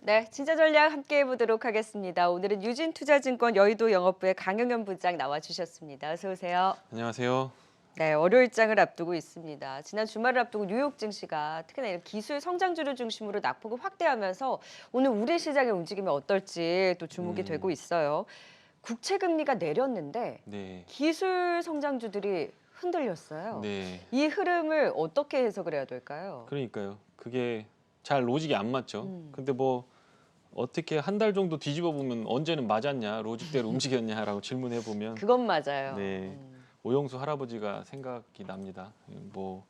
네, 진짜 전략 함께 해보도록 하겠습니다. 오늘은 유진투자증권 여의도 영업부의 강영현 부장 나와주셨습니다. 어서 오세요. 안녕하세요. 네, 월요일장을 앞두고 있습니다. 지난 주말을 앞두고 뉴욕 증시가 특히나 이런 기술 성장주를 중심으로 낙폭을 확대하면서 오늘 우리 시장의 움직임이 어떨지 또 주목이 되고 음, 있어요. 국채 금리가 내렸는데 네, 기술 성장주들이 흔들렸어요. 네. 이 흐름을 어떻게 해석을 해야 될까요? 그러니까요. 그게 잘 로직이 안 맞죠. 음, 근데 뭐 어떻게 한 달 정도 뒤집어 보면 언제는 맞았냐, 로직대로 움직였냐라고 질문해 보면 그건 맞아요. 네, 오영수 할아버지가 생각이 납니다. 뭐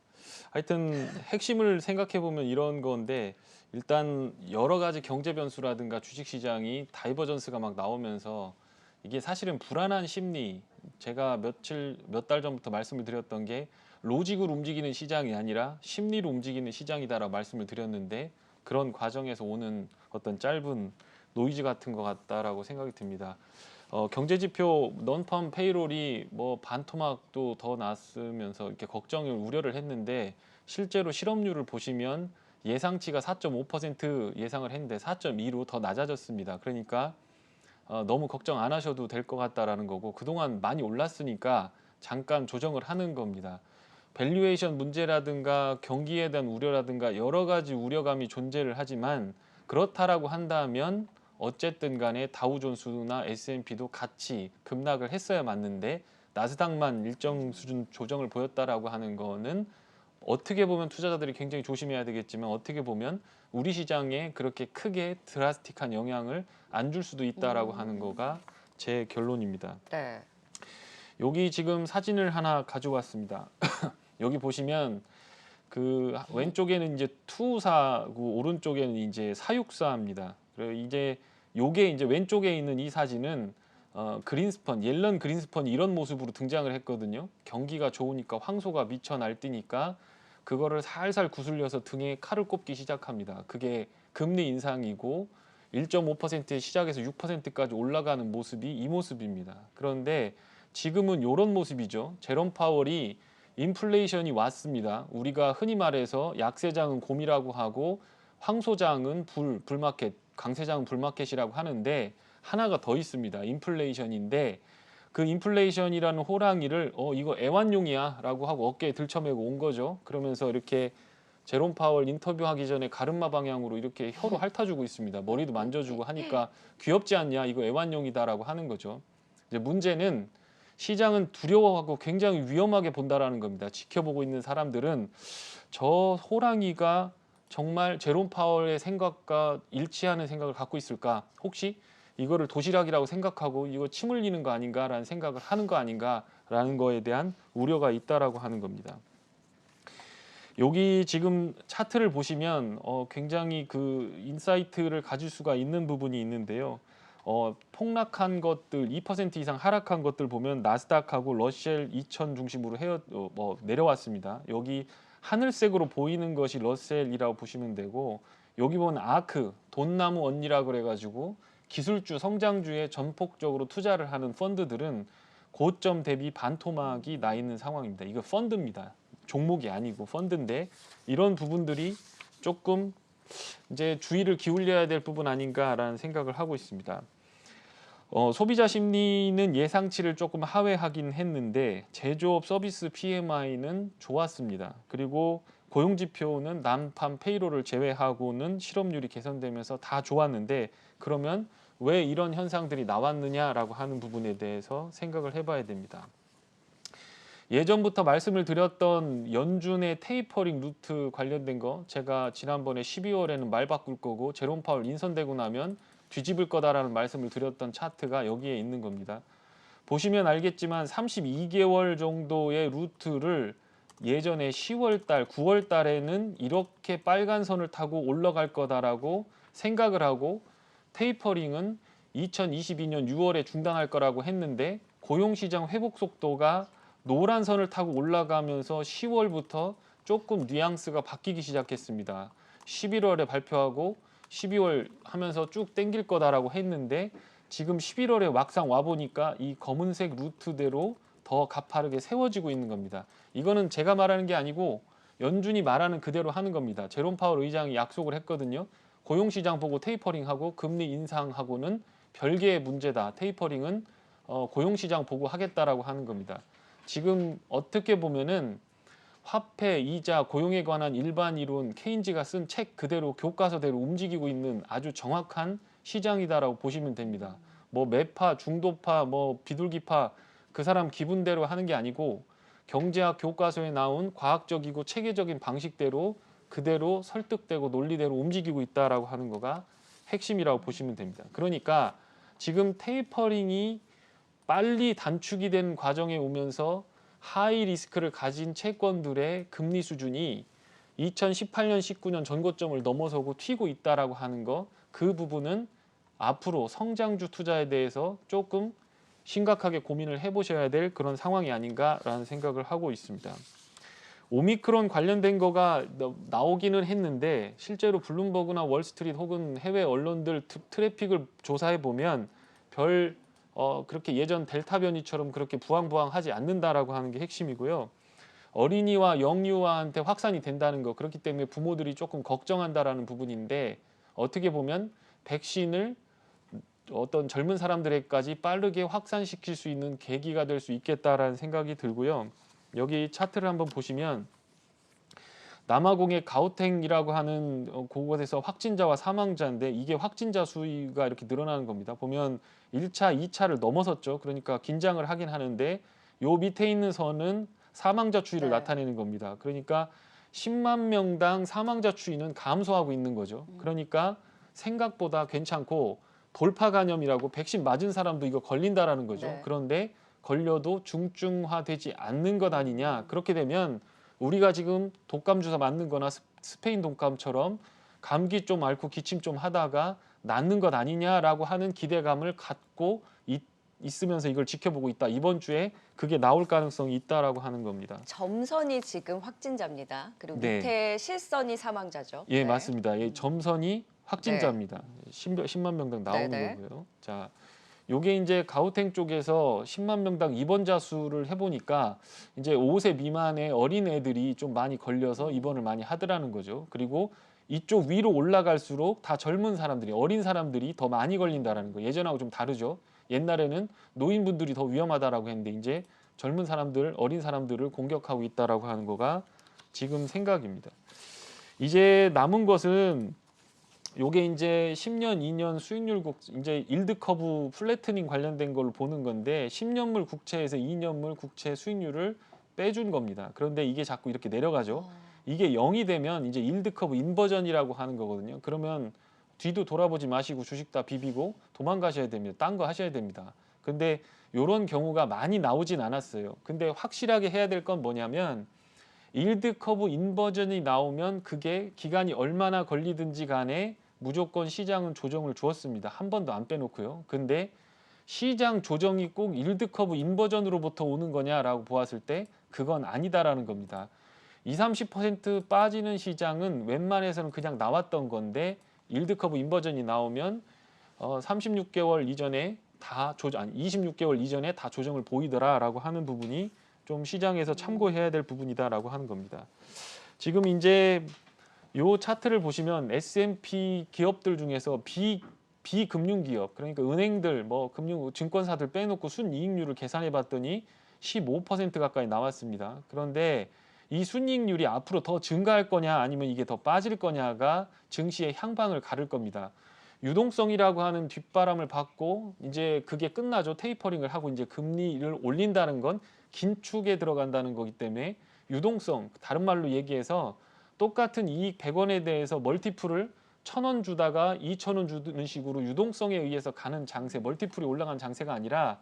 하여튼 핵심을 생각해 보면 이런 건데 일단 여러 가지 경제 변수라든가 주식 시장이 다이버전스가 막 나오면서 이게 사실은 불안한 심리 제가 몇 달 전부터 말씀을 드렸던 게 로직으로 움직이는 시장이 아니라 심리로 움직이는 시장이다라고 말씀을 드렸는데 그런 과정에서 오는 어떤 짧은 노이즈 같은 것 같다라고 생각이 듭니다. 경제 지표 넌팜 페이롤이 뭐 반토막도 더 났으면서 이렇게 걱정을 우려를 했는데 실제로 실업률을 보시면 예상치가 4.5% 예상을 했는데 4.2로 더 낮아졌습니다. 그러니까 너무 걱정 안 하셔도 될 것 같다라는 거고 그동안 많이 올랐으니까 잠깐 조정을 하는 겁니다. 밸류에이션 문제라든가 경기에 대한 우려라든가 여러 가지 우려감이 존재를 하지만 그렇다라고 한다면 어쨌든 간에 다우존스나 S&P도 같이 급락을 했어야 맞는데 나스닥만 일정 수준 조정을 보였다라고 하는 거는 어떻게 보면 투자자들이 굉장히 조심해야 되겠지만 어떻게 보면 우리 시장에 그렇게 크게 드라스틱한 영향을 안 줄 수도 있다라고 하는 거가 제 결론입니다. 네. 여기 지금 사진을 하나 가져왔습니다. 여기 보시면 그 왼쪽에는 이제 투사고 오른쪽에는 이제 사육사입니다. 그리고 이제 요게 이제 왼쪽에 있는 이 사진은 그린스펀, 옐런 그린스펀이 이런 모습으로 등장을 했거든요. 경기가 좋으니까 황소가 미쳐 날뛰니까 그거를 살살 구슬려서 등에 칼을 꼽기 시작합니다. 그게 금리 인상이고 1.5%의 시작에서 6%까지 올라가는 모습이 이 모습입니다. 그런데 지금은 이런 모습이죠. 제롬 파월이 인플레이션이 왔습니다. 우리가 흔히 말해서 약세장은 곰이라고 하고 황소장은 불마켓, 강세장은 불마켓이라고 하는데 하나가 더 있습니다. 인플레이션인데 그 인플레이션이라는 호랑이를 이거 애완용이야 라고 하고 어깨에 들쳐매고 온 거죠. 그러면서 이렇게 제롬 파월 인터뷰하기 전에 가르마 방향으로 이렇게 혀로 핥아주고 있습니다. 머리도 만져주고 하니까 귀엽지 않냐 이거 애완용이다라고 하는 거죠. 이제 문제는 시장은 두려워하고 굉장히 위험하게 본다라는 겁니다. 지켜보고 있는 사람들은 저 호랑이가 정말 제롬 파월의 생각과 일치하는 생각을 갖고 있을까? 혹시 이거를 도시락이라고 생각하고 이거 침 흘리는 거 아닌가라는 생각을 하는 거 아닌가라는 거에 대한 우려가 있다라고 하는 겁니다. 여기 지금 차트를 보시면 굉장히 그 인사이트를 가질 수가 있는 부분이 있는데요. 폭락한 것들 2% 이상 하락한 것들 보면 나스닥하고 러셀 2000 중심으로 내려왔습니다. 여기 하늘색으로 보이는 것이 러셀이라고 보시면 되고 여기 보면 아크 돈나무 언니라고 그래가지고 기술주 성장주에 전폭적으로 투자를 하는 펀드들은 고점 대비 반토막이 나 있는 상황입니다. 이거 펀드입니다. 종목이 아니고 펀드인데 이런 부분들이 조금 이제 주의를 기울여야 될 부분 아닌가라는 생각을 하고 있습니다. 소비자 심리는 예상치를 조금 하회하긴 했는데 제조업 서비스 PMI는 좋았습니다. 그리고 고용지표는 난팜 페이로를 제외하고는 실업률이 개선되면서 다 좋았는데 그러면 왜 이런 현상들이 나왔느냐라고 하는 부분에 대해서 생각을 해봐야 됩니다. 예전부터 말씀을 드렸던 연준의 테이퍼링 루트 관련된 거 제가 지난번에 12월에는 말 바꿀 거고 제롬 파월 인선되고 나면 뒤집을 거다라는 말씀을 드렸던 차트가 여기에 있는 겁니다. 보시면 알겠지만 32개월 정도의 루트를 예전에 10월 달, 9월 달에는 이렇게 빨간 선을 타고 올라갈 거다라고 생각을 하고 테이퍼링은 2022년 6월에 중단할 거라고 했는데 고용시장 회복 속도가 노란 선을 타고 올라가면서 10월부터 조금 뉘앙스가 바뀌기 시작했습니다. 11월에 발표하고 12월 하면서 쭉 땡길 거다라고 했는데 지금 11월에 막상 와보니까 이 검은색 루트대로 더 가파르게 세워지고 있는 겁니다. 이거는 제가 말하는 게 아니고 연준이 말하는 그대로 하는 겁니다. 제롬 파월 의장이 약속을 했거든요. 고용시장 보고 테이퍼링하고 금리 인상하고는 별개의 문제다. 테이퍼링은 고용시장 보고 하겠다라고 하는 겁니다. 지금 어떻게 보면은 화폐, 이자, 고용에 관한 일반 이론 케인즈가 쓴 책 그대로 교과서대로 움직이고 있는 아주 정확한 시장이다라고 보시면 됩니다. 뭐 매파, 중도파, 뭐 비둘기파 그 사람 기분대로 하는 게 아니고 경제학 교과서에 나온 과학적이고 체계적인 방식대로 그대로 설득되고 논리대로 움직이고 있다라고 하는 거가 핵심이라고 보시면 됩니다. 그러니까 지금 테이퍼링이 빨리 단축이 된 과정에 오면서 하이 리스크를 가진 채권들의 금리 수준이 2018년, 19년 전고점을 넘어서고 튀고 있다라고 하는 거, 그 부분은 앞으로 성장주 투자에 대해서 조금 심각하게 고민을 해보셔야 될 그런 상황이 아닌가라는 생각을 하고 있습니다. 오미크론 관련된 거가 나오기는 했는데 실제로 블룸버그나 월스트리트 혹은 해외 언론들 트래픽을 조사해 보면 그렇게 예전 델타 변이처럼 그렇게 부황부황하지 않는다라고 하는 게 핵심이고요. 어린이와 영유아한테 확산이 된다는 거, 그렇기 때문에 부모들이 조금 걱정한다라는 부분인데 어떻게 보면 백신을 어떤 젊은 사람들에게까지 빠르게 확산시킬 수 있는 계기가 될 수 있겠다라는 생각이 들고요. 여기 차트를 한번 보시면 남아공의 가우탱이라고 하는 곳에서 확진자와 사망자인데 이게 확진자 수가 이렇게 늘어나는 겁니다. 보면 1차, 2차를 넘어섰죠. 그러니까 긴장을 하긴 하는데 요 밑에 있는 선은 사망자 추이를 네. 나타내는 겁니다. 그러니까 10만 명당 사망자 추이는 감소하고 있는 거죠. 그러니까 생각보다 괜찮고 돌파 감염이라고 백신 맞은 사람도 이거 걸린다라는 거죠. 네. 그런데 걸려도 중증화되지 않는 것 아니냐. 그렇게 되면 우리가 지금 독감 주사 맞는 거나 스페인 독감처럼 감기 좀 앓고 기침 좀 하다가 낫는 것 아니냐라고 하는 기대감을 갖고 있으면서 이걸 지켜보고 있다. 이번 주에 그게 나올 가능성이 있다라고 하는 겁니다. 점선이 지금 확진자입니다. 그리고 네. 밑에 실선이 사망자죠. 예, 네. 맞습니다. 이 점선이 확진자입니다. 10만 명당 나오는 네네. 거고요. 자, 요게 이제 가우탱 쪽에서 10만 명당 입원자 수를 해보니까 이제 5세 미만의 어린 애들이 좀 많이 걸려서 입원을 많이 하더라는 거죠. 그리고 이쪽 위로 올라갈수록 다 젊은 사람들이, 어린 사람들이 더 많이 걸린다라는 거. 예전하고 좀 다르죠. 옛날에는 노인분들이 더 위험하다라고 했는데 이제 젊은 사람들, 어린 사람들을 공격하고 있다라고 하는 거가 지금 생각입니다. 이제 남은 것은 요게 이제 10년, 2년 수익률 이제 일드 커브 플래트닝 관련된 걸로 보는 건데 10년물 국채에서 2년물 국채 수익률을 빼준 겁니다. 그런데 이게 자꾸 이렇게 내려가죠. 이게 0이 되면 이제 일드 커브 인버전이라고 하는 거거든요. 그러면 뒤도 돌아보지 마시고 주식 다 비비고 도망가셔야 됩니다. 딴 거 하셔야 됩니다. 근데 이런 경우가 많이 나오진 않았어요. 근데 확실하게 해야 될 건 뭐냐면 일드 커브 인버전이 나오면 그게 기간이 얼마나 걸리든지 간에 무조건 시장은 조정을 주었습니다. 한 번도 안 빼놓고요. 근데 시장 조정이 꼭 일드 커브 인버전으로부터 오는 거냐라고 보았을 때 그건 아니다라는 겁니다. 20-30% 빠지는 시장은 웬만해서는 그냥 나왔던 건데 일드 커브 인버전이 나오면 36개월 이전에 다 26개월 이전에 다 조정을 보이더라라고 하는 부분이 좀 시장에서 참고해야 될 부분이다라고 하는 겁니다. 지금 이제 요 차트를 보시면 S&P 기업들 중에서 비금융 기업, 그러니까 은행들, 뭐 금융 증권사들 빼놓고 순이익률을 계산해 봤더니 15% 가까이 나왔습니다. 그런데 이 순이익률이 앞으로 더 증가할 거냐 아니면 이게 더 빠질 거냐가 증시의 향방을 가를 겁니다. 유동성이라고 하는 뒷바람을 받고 이제 그게 끝나죠. 테이퍼링을 하고 이제 금리를 올린다는 건 긴축에 들어간다는 거기 때문에 유동성, 다른 말로 얘기해서 똑같은 이익 100원에 대해서 멀티플을 1,000원 주다가 2,000원 주는 식으로 유동성에 의해서 가는 장세, 멀티플이 올라간 장세가 아니라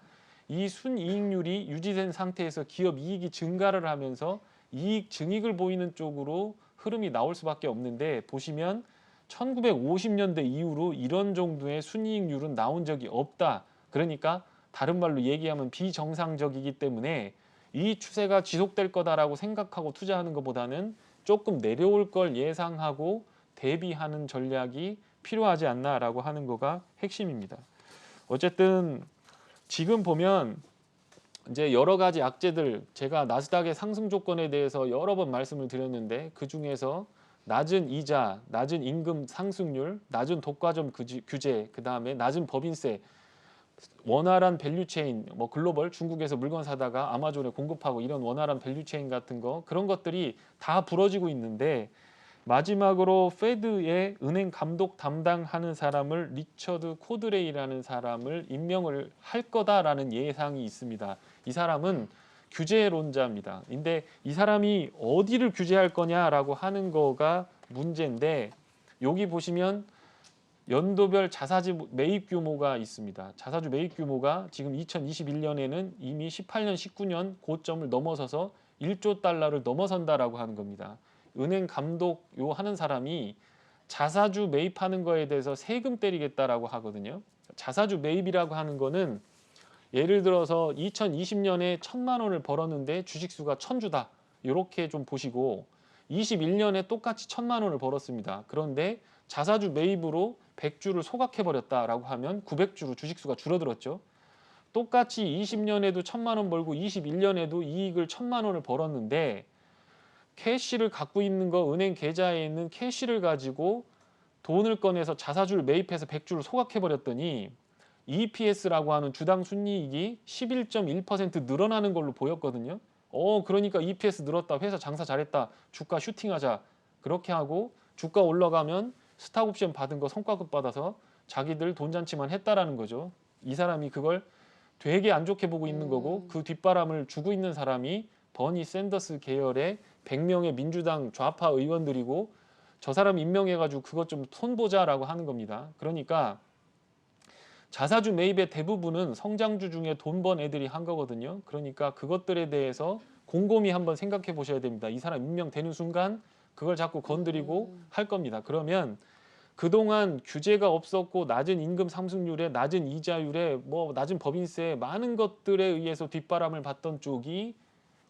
이 순이익률이 유지된 상태에서 기업 이익이 증가를 하면서 이익 증익을 보이는 쪽으로 흐름이 나올 수밖에 없는데 보시면 1950년대 이후로 이런 정도의 순이익률은 나온 적이 없다. 그러니까 다른 말로 얘기하면 비정상적이기 때문에 이 추세가 지속될 거다라고 생각하고 투자하는 것보다는 조금 내려올 걸 예상하고 대비하는 전략이 필요하지 않나라고 하는 거가 핵심입니다. 어쨌든 지금 보면 이제 여러 가지 악재들, 제가 나스닥의 상승 조건에 대해서 여러 번 말씀을 드렸는데 그 중에서 낮은 이자, 낮은 임금 상승률, 낮은 독과점 규제, 그다음에 낮은 법인세, 원활한 밸류체인, 뭐 글로벌 중국에서 물건 사다가 아마존에 공급하고 이런 원활한 밸류체인 같은 거 그런 것들이 다 부러지고 있는데 마지막으로 페드의 은행 감독 담당하는 사람을 리처드 코드레이라는 사람을 임명을 할 거다라는 예상이 있습니다. 이 사람은 규제론자입니다. 근데 이 사람이 어디를 규제할 거냐라고 하는 거가 문제인데 여기 보시면 연도별 자사주 매입 규모가 있습니다. 자사주 매입 규모가 지금 2021년에는 이미 18년, 19년 고점을 넘어서서 1조 달러를 넘어선다라고 하는 겁니다. 은행 감독 요 하는 사람이 자사주 매입하는 거에 대해서 세금 때리겠다라고 하거든요. 자사주 매입이라고 하는 거는 예를 들어서 2020년에 1,000만 원을 벌었는데 주식수가 1,000주다. 이렇게 좀 보시고 21년에 똑같이 1,000만 원을 벌었습니다. 그런데 자사주 매입으로 100주를 소각해버렸다라고 하면 900주로 주식수가 줄어들었죠. 똑같이 20년에도 1,000만 원 벌고 21년에도 이익을 1,000만 원을 벌었는데 캐시를 갖고 있는 거 은행 계좌에 있는 캐시를 가지고 돈을 꺼내서 자사주를 매입해서 100주를 소각해버렸더니 EPS라고 하는 주당 순이익이 11.1% 늘어나는 걸로 보였거든요. 그러니까 EPS 늘었다. 회사 장사 잘했다. 주가 슈팅하자. 그렇게 하고 주가 올라가면 스탁 옵션 받은 거 성과급 받아서 자기들 돈잔치만 했다라는 거죠. 이 사람이 그걸 되게 안 좋게 보고 있는 거고 그 뒷바람을 주고 있는 사람이 버니 샌더스 계열의 100명의 민주당 좌파 의원들이고 저 사람 임명해가지고 그것 좀 손보자라고 하는 겁니다. 그러니까 자사주 매입의 대부분은 성장주 중에 돈 번 애들이 한 거거든요. 그러니까 그것들에 대해서 곰곰이 한번 생각해 보셔야 됩니다. 이 사람 임명되는 순간 그걸 자꾸 건드리고 할 겁니다. 그러면 그동안 규제가 없었고 낮은 임금 상승률에 낮은 이자율에 뭐 낮은 법인세 많은 것들에 의해서 뒷바람을 받던 쪽이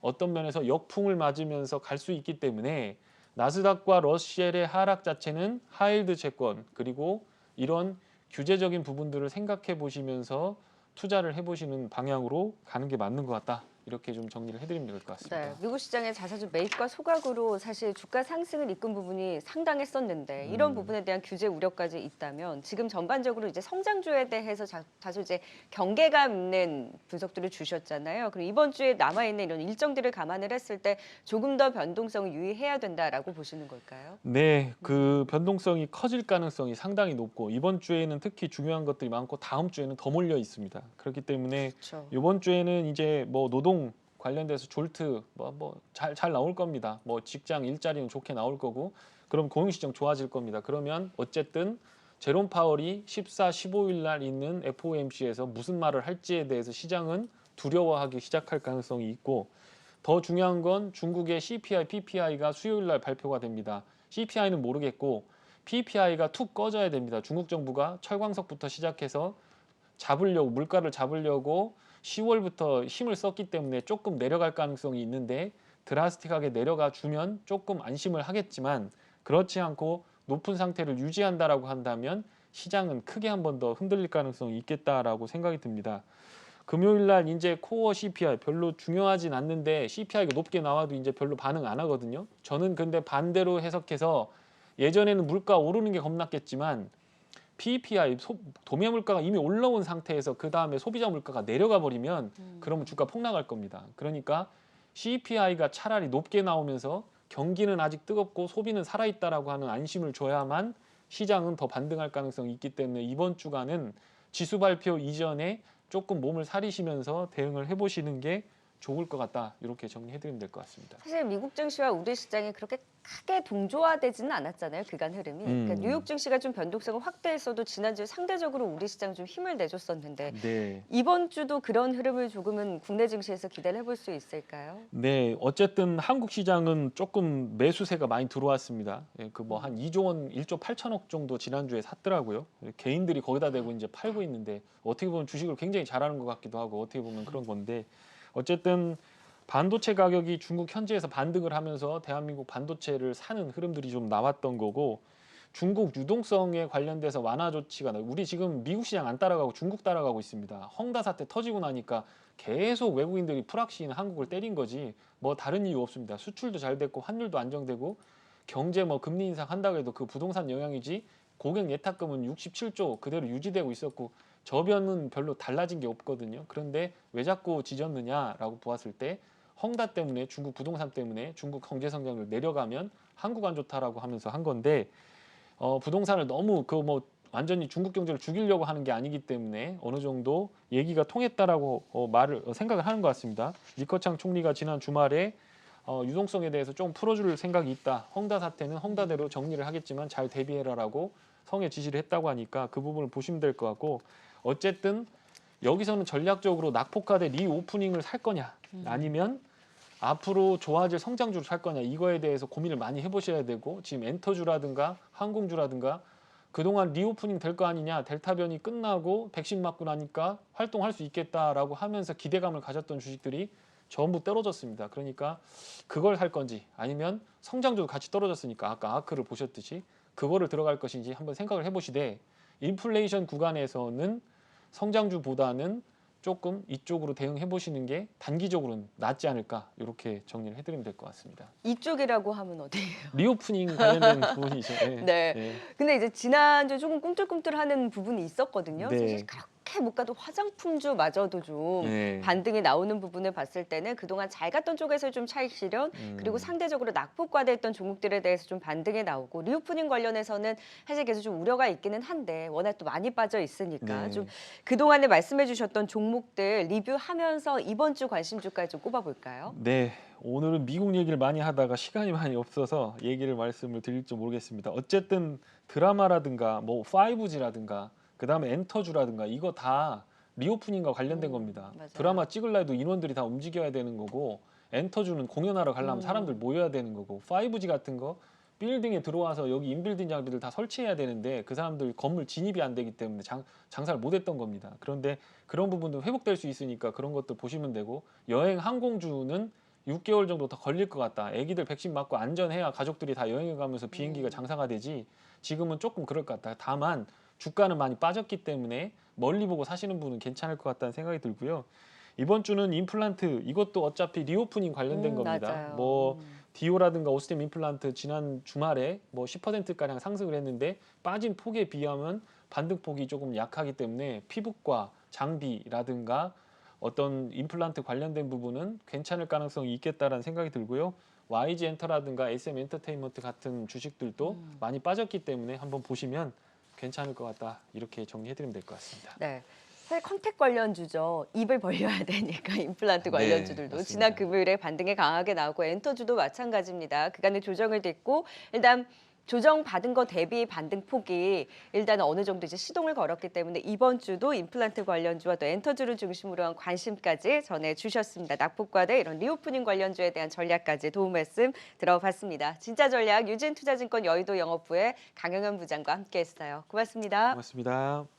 어떤 면에서 역풍을 맞으면서 갈 수 있기 때문에 나스닥과 러셀의 하락 자체는 하이힐드 채권 그리고 이런 규제적인 부분들을 생각해 보시면서 투자를 해보시는 방향으로 가는 게 맞는 것 같다. 이렇게 좀 정리를 해드리면 될 것 같습니다. 네, 미국 시장의 자사주 매입과 소각으로 사실 주가 상승을 이끈 부분이 상당했었는데 이런 부분에 대한 규제 우려까지 있다면 지금 전반적으로 이제 성장주에 대해서 다소 이제 경계감 있는 분석들을 주셨잖아요. 그리고 이번 주에 남아있는 이런 일정들을 감안을 했을 때 조금 더 변동성을 유의해야 된다라고 보시는 걸까요? 네, 그 변동성이 커질 가능성이 상당히 높고 이번 주에는 특히 중요한 것들이 많고 다음 주에는 더 몰려 있습니다. 그렇기 때문에 그렇죠. 이번 주에는 이제 뭐 노동 관련돼서 졸트 잘 나올 겁니다. 뭐 직장 일자리는 좋게 나올 거고 그럼 고용시장 좋아질 겁니다. 그러면 어쨌든 제롬 파월이 14, 15일 날 있는 FOMC에서 무슨 말을 할지에 대해서 시장은 두려워하기 시작할 가능성이 있고 더 중요한 건 중국의 CPI, PPI가 수요일 날 발표가 됩니다. CPI는 모르겠고 PPI가 툭 꺼져야 됩니다. 중국 정부가 철광석부터 시작해서 물가를 잡으려고 10월부터 힘을 썼기 때문에 조금 내려갈 가능성이 있는데 드라스틱하게 내려가 주면 조금 안심을 하겠지만 그렇지 않고 높은 상태를 유지한다라고 한다면 시장은 크게 한 번 더 흔들릴 가능성이 있겠다라고 생각이 듭니다. 금요일 날 이제 코어 CPI 별로 중요하진 않는데 CPI가 높게 나와도 이제 별로 반응 안 하거든요. 저는 근데 반대로 해석해서 예전에는 물가 오르는 게 겁났겠지만 PPI 도매 물가가 이미 올라온 상태에서 그 다음에 소비자 물가가 내려가 버리면 그러면 주가 폭락할 겁니다. 그러니까 CPI가 차라리 높게 나오면서 경기는 아직 뜨겁고 소비는 살아있다라고 하는 안심을 줘야만 시장은 더 반등할 가능성이 있기 때문에 이번 주간은 지수 발표 이전에 조금 몸을 사리시면서 대응을 해보시는 게 좋을 것 같다. 이렇게 정리해드리면 될 것 같습니다. 사실 미국 증시와 우리 시장이 그렇게 크게 동조화되지는 않았잖아요. 그간 흐름이. 그러니까 뉴욕 증시가 좀 변동성을 확대했어도 지난주에 상대적으로 우리 시장 좀 힘을 내줬었는데 네. 이번 주도 그런 흐름을 조금은 국내 증시에서 기대를 해볼 수 있을까요? 네, 어쨌든 한국 시장은 조금 매수세가 많이 들어왔습니다. 그 뭐 한 2조 원, 1조 8천억 정도 지난주에 샀더라고요. 개인들이 거기다 대고 이제 팔고 있는데 어떻게 보면 주식을 굉장히 잘하는 것 같기도 하고 어떻게 보면 그런 건데 어쨌든 반도체 가격이 중국 현지에서 반등을 하면서 대한민국 반도체를 사는 흐름들이 좀 나왔던 거고 중국 유동성에 관련돼서 완화 조치가 우리 지금 미국 시장 안 따라가고 중국 따라가고 있습니다. 헝다 사태 터지고 나니까 계속 외국인들이 풀악시인 한국을 때린 거지 뭐 다른 이유 없습니다. 수출도 잘 됐고 환율도 안정되고 경제 뭐 금리 인상 한다고 해도 그 부동산 영향이지 고객 예탁금은 67조 그대로 유지되고 있었고 저변은 별로 달라진 게 없거든요. 그런데 왜 자꾸 지졌느냐라고 보았을 때 헝다 때문에 중국 부동산 때문에 중국 경제 성장률 내려가면 한국 안 좋다라고 하면서 한 건데 부동산을 너무 그 뭐 완전히 중국 경제를 죽이려고 하는 게 아니기 때문에 어느 정도 얘기가 통했다라고 생각을 하는 것 같습니다. 리커창 총리가 지난 주말에 유동성에 대해서 좀 풀어줄 생각이 있다. 헝다 사태는 헝다대로 정리를 하겠지만 잘 대비해라라고 성에 지시를 했다고 하니까 그 부분을 보시면 될 것 같고 어쨌든 여기서는 전략적으로 낙폭과대 리오프닝을 살 거냐 아니면 앞으로 좋아질 성장주를 살 거냐 이거에 대해서 고민을 많이 해보셔야 되고 지금 엔터주라든가 항공주라든가 그동안 리오프닝 될 거 아니냐 델타 변이 끝나고 백신 맞고 나니까 활동할 수 있겠다라고 하면서 기대감을 가졌던 주식들이 전부 떨어졌습니다. 그러니까 그걸 살 건지 아니면 성장주도 같이 떨어졌으니까 아까 아크를 보셨듯이 그거를 들어갈 것인지 한번 생각을 해보시되 인플레이션 구간에서는 성장주보다는 조금 이쪽으로 대응해 보시는 게 단기적으로는 낫지 않을까 이렇게 정리를 해드리면 될 것 같습니다. 이쪽이라고 하면 어디예요? 리오프닝 관련된 부분이죠. 네. 네. 네. 근데 이제 지난주 조금 꿈틀꿈틀하는 부분이 있었거든요. 네. 사실 그렇게 못 가도 화장품주마저도 좀 네. 반등이 나오는 부분을 봤을 때는 그동안 잘 갔던 쪽에서 좀 차익 실현 그리고 상대적으로 낙폭과대했던 종목들에 대해서 좀 반등이 나오고 리오프닝 관련해서는 사실 계속 좀 우려가 있기는 한데 워낙 또 많이 빠져 있으니까 네. 좀 그동안에 말씀해 주셨던 종목들 리뷰하면서 이번 주 관심주까지 좀 꼽아볼까요? 네, 오늘은 미국 얘기를 많이 하다가 시간이 많이 없어서 말씀을 드릴지 모르겠습니다. 어쨌든 드라마라든가 뭐 5G라든가 그다음에 엔터주라든가 이거 다 리오프닝과 관련된 겁니다. 맞아요. 드라마 찍으려 해도 인원들이 다 움직여야 되는 거고 엔터주는 공연하러 가려면 사람들 모여야 되는 거고 5G 같은 거 빌딩에 들어와서 여기 인빌딩 장비들 다 설치해야 되는데 그 사람들 건물 진입이 안 되기 때문에 장사를 못 했던 겁니다. 그런데 그런 부분도 회복될 수 있으니까 그런 것들 보시면 되고 여행 항공주는 6개월 정도 더 걸릴 것 같다. 애기들 백신 맞고 안전해야 가족들이 다 여행을 가면서 비행기가 장사가 되지 지금은 조금 그럴 것 같다. 다만 주가는 많이 빠졌기 때문에 멀리 보고 사시는 분은 괜찮을 것 같다는 생각이 들고요. 이번 주는 임플란트 이것도 어차피 리오프닝 관련된 겁니다. 맞아요. 뭐 디오라든가 오스템 임플란트 지난 주말에 뭐 10%가량 상승을 했는데 빠진 폭에 비하면 반등폭이 조금 약하기 때문에 피부과 장비라든가 어떤 임플란트 관련된 부분은 괜찮을 가능성이 있겠다라는 생각이 들고요. YG 엔터라든가 SM 엔터테인먼트 같은 주식들도 많이 빠졌기 때문에 한번 보시면 괜찮을 것 같다. 이렇게 정리해드리면 될 것 같습니다. 네. 사실 컨택 관련주죠. 입을 벌려야 되니까 임플란트 네, 관련주들도 맞습니다. 지난 금요일에 반등이 강하게 나오고 엔터주도 마찬가지입니다. 그간의 조정을 딛고 일단 조정 받은 거 대비 반등 폭이 일단 어느 정도 이제 시동을 걸었기 때문에 이번 주도 임플란트 관련주와 또 엔터주를 중심으로 한 관심까지 전해주셨습니다. 낙폭과대 이런 리오프닝 관련주에 대한 전략까지 도움 말씀 들어봤습니다. 진짜 전략 유진투자증권 여의도 영업부의 강영현 부장과 함께했어요. 고맙습니다. 고맙습니다.